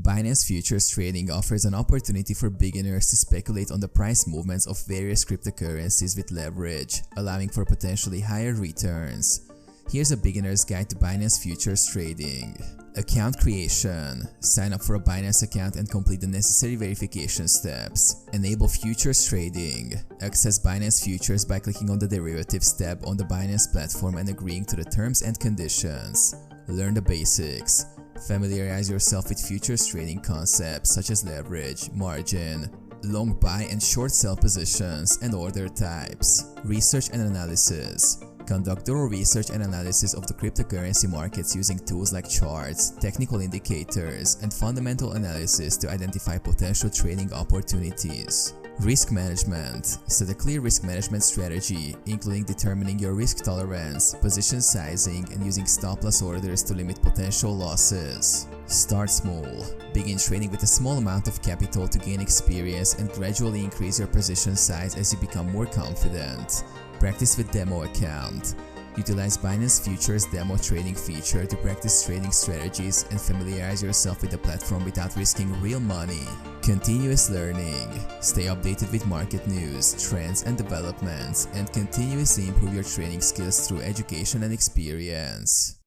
Binance Futures Trading offers an opportunity for beginners to speculate on the price movements of various cryptocurrencies with leverage, allowing for potentially higher returns. Here's a beginner's guide to Binance Futures Trading. Account creation. Sign up for a Binance account and complete the necessary verification steps. Enable futures trading. Access Binance Futures by clicking on the Derivatives tab on the Binance platform and agreeing to the terms and conditions. Learn the basics. Familiarize yourself with futures trading concepts such as leverage, margin, long buy and short sell positions, and order types. Research and analysis. Conduct thorough research and analysis of the cryptocurrency markets using tools like charts, technical indicators, and fundamental analysis to identify potential trading opportunities. Risk management. Set a clear risk management strategy, including determining your risk tolerance, position sizing, and using stop-loss orders to limit potential losses. Start small. Begin trading with a small amount of capital to gain experience and gradually increase your position size as you become more confident. Practice with demo account. Utilize Binance Futures demo trading feature to practice trading strategies and familiarize yourself with the platform without risking real money. Continuous learning. Stay updated with market news, trends, and developments, and continuously improve your trading skills through education and experience.